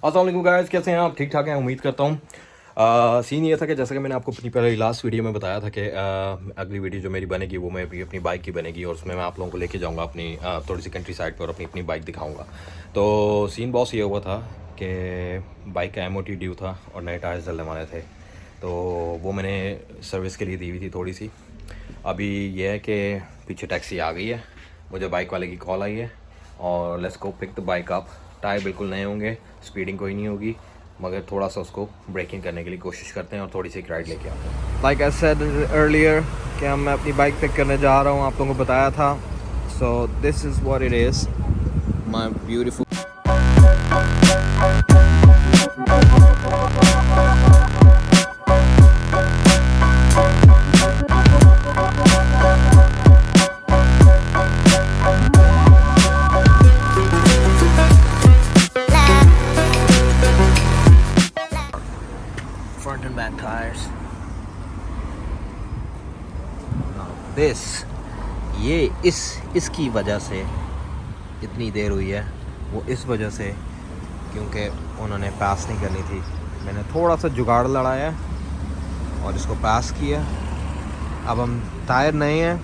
अस्सलाम वालेकुम गाइस, कैसे हैं आप? ठीक ठाक हैं, उम्मीद करता हूँ। सीन ये था कि जैसा कि मैंने आपको अपनी पहले लास्ट वीडियो में बताया था कि अगली वीडियो जो मेरी बनेगी वो मैं अपनी बाइक की बनेगी और उसमें मैं आप लोगों को लेके जाऊंगा अपनी थोड़ी सी कंट्री साइड पर और अपनी बाइक दिखाऊंगा। तो सीन बॉस ये हुआ था कि बाइक का MOT ड्यू था और नए टायर्स डलने वाले थे, तो वो मैंने सर्विस के लिए दी हुई थी थोड़ी सी। अभी ये है कि पीछे टैक्सी आ गई है, मुझे बाइक वाले की कॉल आई है और let's go pick the bike up. Tyre बिल्कुल नए होंगे, स्पीडिंग कोई नहीं होगी, मगर थोड़ा सा उसको ब्रेकिंग करने के लिए कोशिश करते हैं और थोड़ी सी एक राइड लेके आते हैं। लाइक आई सेड अर्लियर कि मैं अपनी बाइक पिक करने जा रहा हूँ, आप लोगों को बताया था। So this is what it is, my beautiful. Front and back tires. This ये इसकी वजह से इतनी देर हुई है, वो इस वजह से क्योंकि उन्होंने पास नहीं करनी थी। मैंने थोड़ा सा जुगाड़ लड़ाया और इसको पास किया। अब हम टायर नए हैं,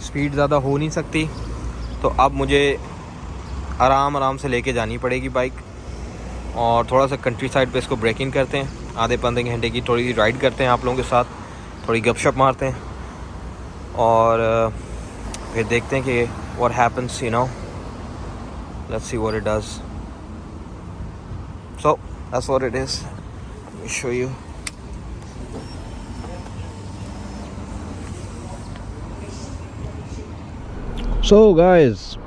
स्पीड ज़्यादा हो नहीं सकती, तो अब मुझे आराम से लेके जानी पड़ेगी बाइक और थोड़ा सा कंट्री साइड पे इसको ब्रेकिंग करते हैं। आधे 15 घंटे की थोड़ी सी राइड करते हैं आप लोगों के साथ, थोड़ी गपशप मारते हैं और फिर देखते हैं कि what happens, you know, let's see what it does. So that's what it is, let me show you. So guys,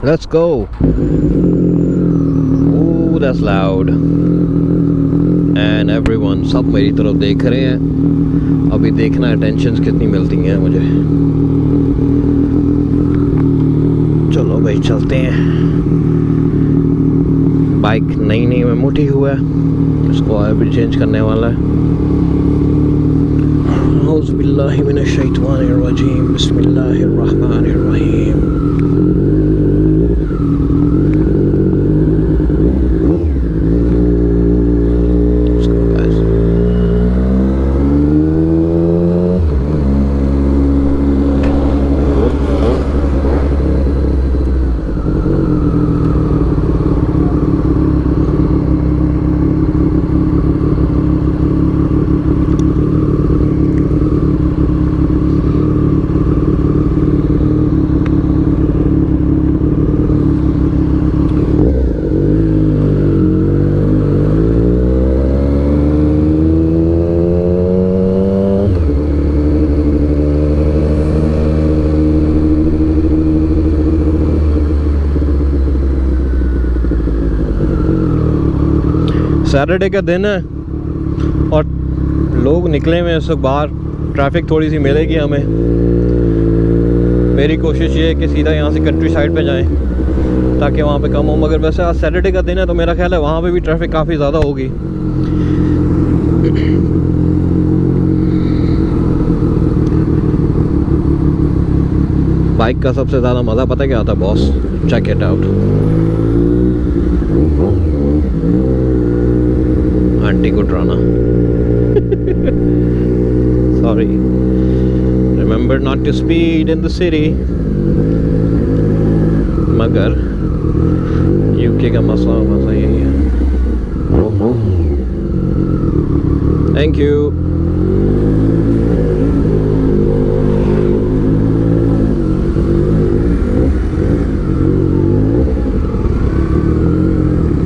let's go. Oh, that's loud. And everyone, सब मेरी तरफ देख रहे हैं। अभी देखना अटेंशंस कितनी मिलती हैं मुझे। चलो भाई चलते हैं। बाइक नई में मोटी हुआ है, इसको ऑयल भी चेंज करने वाला है। औज़ु बिल्लाहि मिनश शैतानिर रजीम, बिस्मिल्लाहिर रहमानिर रहीम। सैटरडे का दिन है और लोग निकले हुए हैं इस वक्त बाहर, ट्रैफिक थोड़ी सी मिलेगी हमें। मेरी कोशिश ये है कि सीधा यहाँ से कंट्री साइड पे जाएं ताकि वहाँ पे कम हो, मगर वैसे आज सैटरडे का दिन है तो मेरा ख्याल है वहाँ पे भी ट्रैफिक काफ़ी ज़्यादा होगी। बाइक का सबसे ज़्यादा मज़ा पता क्या आता है boss? Check it out. Aunty को डराना। Sorry, remember not to speed in the city. मगर यूके का मसला यही है। Thank you.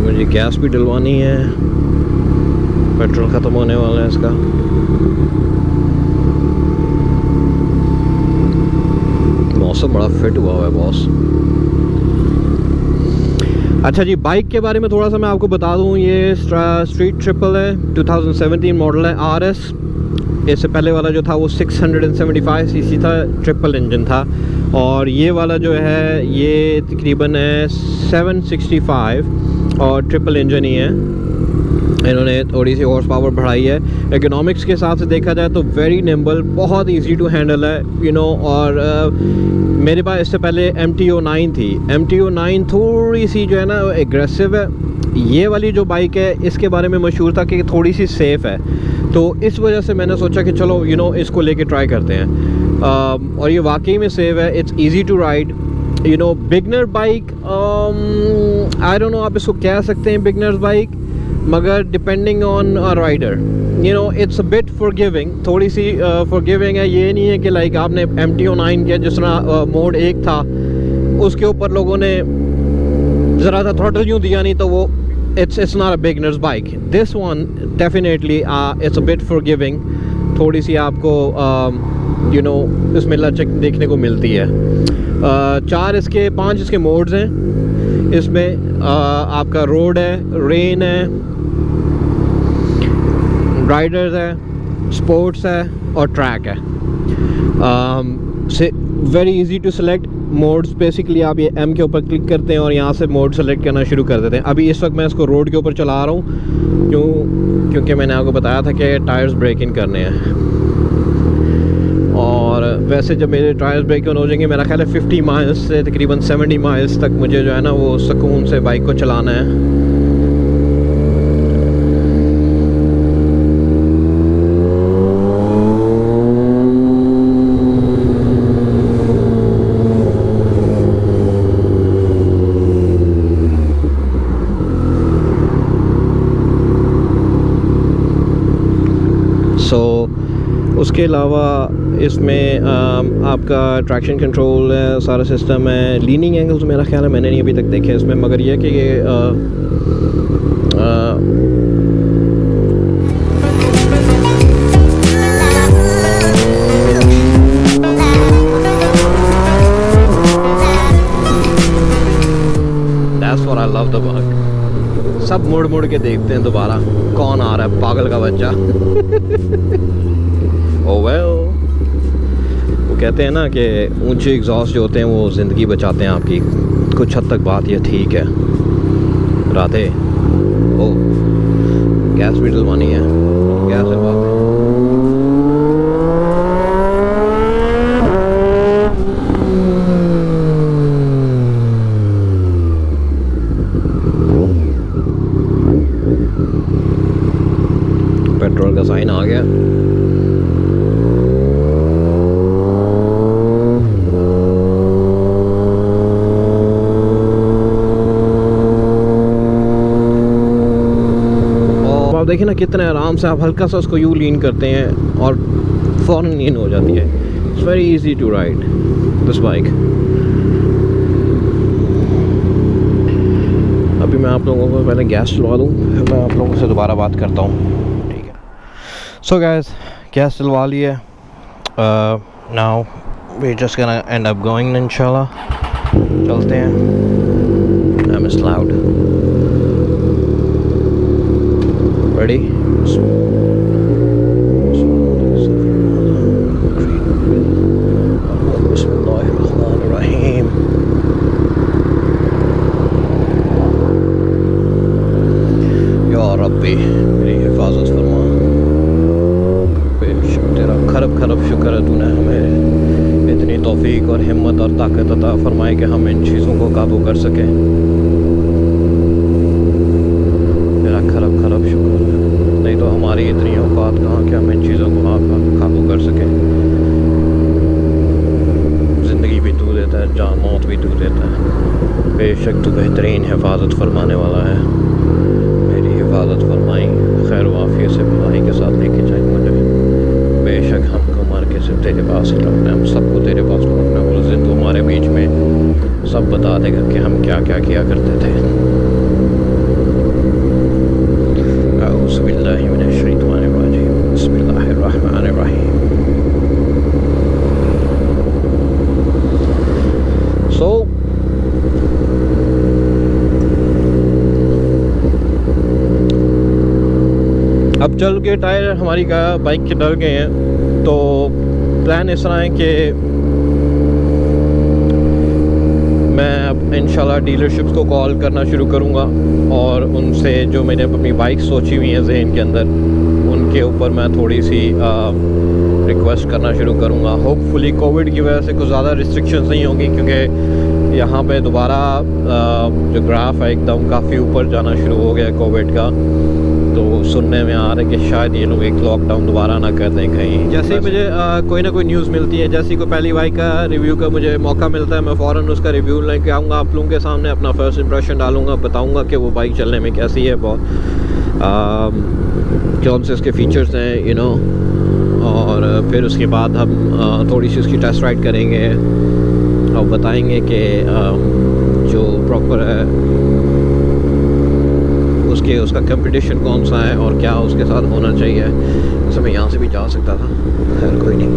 मुझे गैस भी डलवानी है, पेट्रोल ख़त्म होने वाला है इसका। मौसम बड़ा फिट हुआ है बॉस। अच्छा जी, बाइक के बारे में थोड़ा सा मैं आपको बता दूं। ये स्ट्रीट ट्रिपल है, 2017 मॉडल है, RS। इससे पहले वाला जो था वो 675 सीसी था, ट्रिपल इंजन था, और ये वाला जो है ये तकरीबन है 765 और ट्रिपल इंजन ही है। इन्होंने थोड़ी सी हॉर्स पावर बढ़ाई है। इकोनॉमिक्स के हिसाब से देखा जाए तो वेरी निम्बल, बहुत इजी टू हैंडल है, यू नो। और मेरे पास इससे पहले MT09 थी। MT09 थोड़ी सी जो है ना एग्रेसिव है। ये वाली जो बाइक है इसके बारे में मशहूर था कि थोड़ी सी सेफ़ है, तो इस वजह से मैंने सोचा कि चलो यू नो इसको लेके ट्राई करते हैं। और ये वाकई में सेफ़ है, it's easy to ride, you know. Beginner bike, I don't know आप इसको कह सकते हैं बिगनर्स बाइक, मगर depending on a rider, you know, it's a bit forgiving, थोड़ी सी फॉरगिविंग है। ये नहीं है कि लाइक आपने MT09 किया, जिस तरह मोड 1 था उसके ऊपर लोगों ने ज़रा सा थ्रॉटल यूँ दिया नहीं तो वो it's not a beginner's bike. This one definitely it's a bit forgiving, थोड़ी सी आपको you know इसमें लचक देखने को मिलती है। 5 इसके मोड्स हैं। इसमें आपका रोड है, रेन है, राइडर्स है, स्पोर्ट्स है और ट्रैक है। Very easy to select modes. Basically आप ये M के ऊपर क्लिक करते हैं और यहाँ से मोड सेलेक्ट करना शुरू कर देते हैं। अभी इस वक्त मैं इसको रोड के ऊपर चला रहा हूँ, क्योंकि मैंने आपको बताया था कि टायर्स ब्रेक इन करने हैं। और वैसे जब मेरे टायर्स ब्रेक इन हो जाएंगे, मेरा ख्याल है 50 माइल्स से तकरीबन 70 माइल्स तक मुझे जो है ना वो सुकून से बाइक को चलाना है। उसके अलावा इसमें आपका ट्रैक्शन कंट्रोल है, सारा सिस्टम है। लीनिंग एंगल्स मेरा ख्याल है मैंने नहीं अभी तक देखे इसमें, मगर यह कि ये That's what I love the bug. सब मुड़ मुड़ के देखते हैं दोबारा कौन आ रहा है, पागल का बच्चा। Oh well, वो कहते हैं ना कि ऊंचे एग्जॉस्ट जो होते हैं वो ज़िंदगी बचाते हैं आपकी। कुछ हद तक बात ये ठीक है। राधे, ओ गैस भी डलवानी है, गैस डलवाते हैं। पेट्रोल का साइन आ गया। देखिए ना कितने आराम से आप हल्का सा उसको यूँ लीन करते हैं और फ़ौरन लीन हो जाती है। It's very easy to ride this bike. अभी मैं आप लोगों को पहले गैस चलवा दूँ, फिर मैं आप लोगों से दोबारा बात करता हूँ, ठीक है। सो गाइस, गैस चलवा ली है। Now we just gonna end up going इंशाल्लाह। चलते हैं। I am loud. Ready? Bismillahirrahmanirrahim. या रब्बी मेरी हिफाजत फरमा। बेशक तेरा खरब खरब शुक्र है, तूने हमें इतनी तौफीक और हिम्मत और ताकत अता फरमाई कि हम इन चीज़ों को काबू कर सकें। तेरा खरब खरब शुक्र, नहीं तो हमारी इतनी औकात कहाँ कि हम इन चीज़ों को काबू कर सकें। ज़िंदगी भी तू देता है, जान मौत भी तू देता है। बेशक तू बेहतरीन हिफाजत फरमाने वाला है। मेरी हिफाजत फरमाई, खैर वाफियत से भलाई के साथ लेके जाए मुझे। बेशक हमको मार के सिर्फ तेरे पास ही रखना है, हम सबको तेरे पास रखना है। उस दिन तू हमारे बीच में सब बता देगा कि हम क्या क्या किया करते थे। So अब चल के टायर हमारी बाइक के डल गए हैं, तो प्लान इस तरह है कि मैं अब इंशाल्लाह डीलरशिप्स को कॉल करना शुरू करूँगा और उनसे जो मैंने अपनी बाइक सोची हुई है जहन के अंदर, उनके ऊपर मैं थोड़ी सी रिक्वेस्ट करना शुरू करूँगा। होपफुली कोविड की वजह से कुछ ज़्यादा रिस्ट्रिक्शंस नहीं होंगी, क्योंकि यहाँ पे दोबारा जो ग्राफ है एकदम काफ़ी ऊपर जाना शुरू हो गया कोविड का। तो सुनने में आ रहा है कि शायद ये लोग एक लॉकडाउन दोबारा ना कर दें कहीं। जैसे ही मुझे कोई ना कोई न्यूज़ मिलती है, जैसे कोई पहली बाइक का रिव्यू का मुझे मौका मिलता है, मैं फ़ौरन उसका रिव्यू लेके आऊँगा आप लोगों के सामने, अपना फर्स्ट इंप्रेशन डालूँगा, बताऊँगा कि वो बाइक चलने में कैसी है, कौन से इसके फ़ीचर्स हैं, और फिर उसके बाद हम थोड़ी सी उसकी टेस्ट राइड करेंगे और बताएंगे कि जो प्रॉपर है उसका कंपटीशन कौन सा है और क्या उसके साथ होना चाहिए। जैसे मैं यहाँ से भी जा सकता था, खैर कोई नहीं,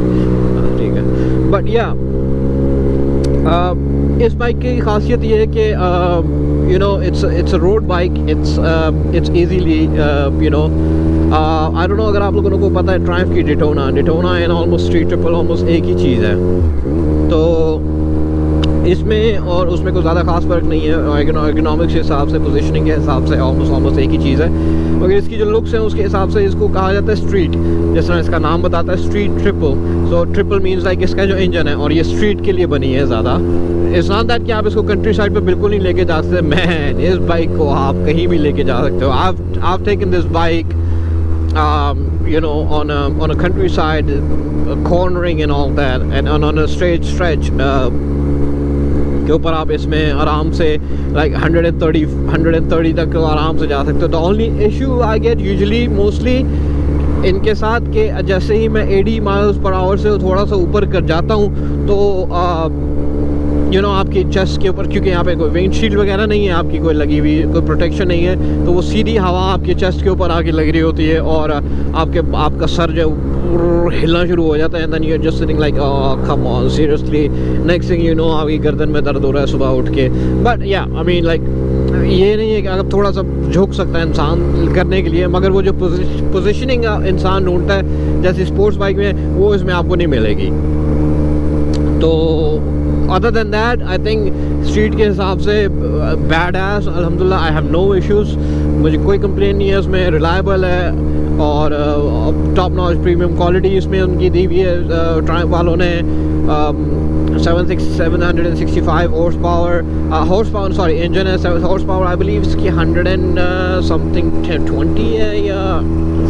ठीक है। बट या इस बाइक की खासियत ये है कि it's a road bike, it's easily I don't know अगर आप लोगों को पता है ट्रायम्फ की Daytona and almost street triple almost एक ही चीज़ है। तो इसमें और उसमें कोई ज़्यादा खास फ़र्क नहीं है, इकोनॉमिक्स के हिसाब से, पोजीशनिंग के हिसाब से ऑलमोस्ट एक ही चीज़ है। मगर इसकी जो लुक्स है उसके हिसाब से इसको कहा जाता है स्ट्रीट, जिस तरह इसका नाम बताता है स्ट्रीट ट्रिपल। सो ट्रिपल मीन्स लाइक इसका जो इंजन है और ये स्ट्रीट के लिए बनी है ज़्यादा। इट्स नॉट दैट कि आप इसको कंट्री साइड पे बिल्कुल नहीं लेके जा सकते। मैन, इस बाइक को आप कहीं भी लेके जा सकते हो। I've taken this bike on a countryside, cornering and all that, and on a straight stretch के ऊपर आप इसमें आराम से like 130 तक आराम से जा सकते हो। The only issue I get usually mostly इनके साथ के जैसे ही मैं 80 माइल्स पर आवर से थोड़ा सा ऊपर कर जाता हूँ तो आपकी चेस्ट के ऊपर, क्योंकि यहाँ पे कोई विंडशील्ड वगैरह नहीं है आपकी, कोई लगी हुई कोई प्रोटेक्शन नहीं है, तो वो सीधी हवा आपके चेस्ट के ऊपर आके लग रही होती है और आपका सर जो हिलना शुरू हो जाता है। And then you are just sitting like come on seriously, next thing you know आपकी गर्दन में दर्द हो रहा है सुबह उठ के। बट या आई मीन लाइक ये नहीं है कि अगर थोड़ा सा झुक सकता है इंसान करने के लिए, मगर वो जो पोजिशनिंग इंसान ढूंढता है जैसे स्पोर्ट्स बाइक में, वो इसमें आपको नहीं मिलेगी। तो other than that I think street के हिसाब से बैड एस, अल्हम्दुलिल्लाह आई हैव नो इश्यूज़, मुझे कोई कंप्लेन नहीं है। उसमें रिलायबल है और टॉप नॉच प्रीमियम क्वालिटी इसमें उनकी दी हुई है ट्रायम्फ वालों ने। 765 हॉर्स पावर सॉरी इंजन है, 7 हॉर्स पावर आई बिलीव इसकी 100 and something 20 है या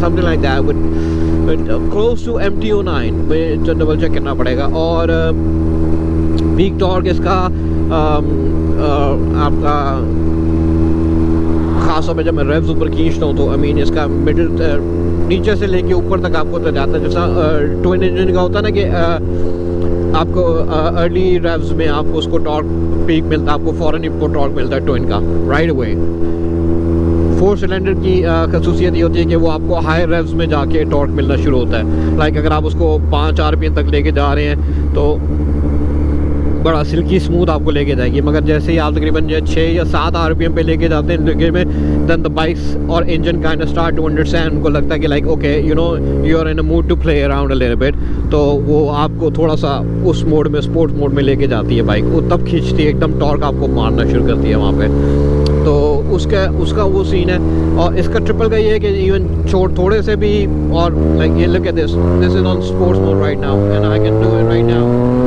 something like that, but close to MT09, मुझे डबल चेक करना पड़ेगा। और पीक टॉर्क इसका आपका खास तौर पे जब मैं रेव्स ऊपर खींचता हूँ तो आई मीन इसका मिडिल नीचे से लेके ऊपर तक आपको तो जाता है। जैसा ट्विन इंजन का होता है ना कि आपको अर्ली रेव्स में आपको उसको टॉर्क पीक मिलता है, आपको फॉरन ही टॉर्क मिलता है ट्विन का राइट अवे। 4 सिलेंडर की खसूसियत ये होती है कि वो आपको हाई रेव्स में जाके टॉर्क मिलना शुरू होता है। लाइक अगर आप उसको 5 RPM तक लेके जा रहे हैं तो बड़ा सिल्की स्मूथ आपको लेके जाएगी, मगर जैसे ही आप तकरीबन 6 या 7 RPM पे लेके जाते हैं लगे में, देन द बाइक्स और engine kind of start to understand. उनको लगता है कि like okay you are in a mood to play around a little bit, तो वो आपको थोड़ा सा उस मोड में, स्पोर्ट मोड में लेके जाती है बाइक, वो तब खींचती है, एकदम टॉर्क आपको मारना शुरू करती है वहाँ पे। तो उसका वो सीन है। और इसका ट्रिपल का ये है कि इवन छोड़ थोड़े से भी, और लाइक ये look at this is on sports mode right now and I can do it right now.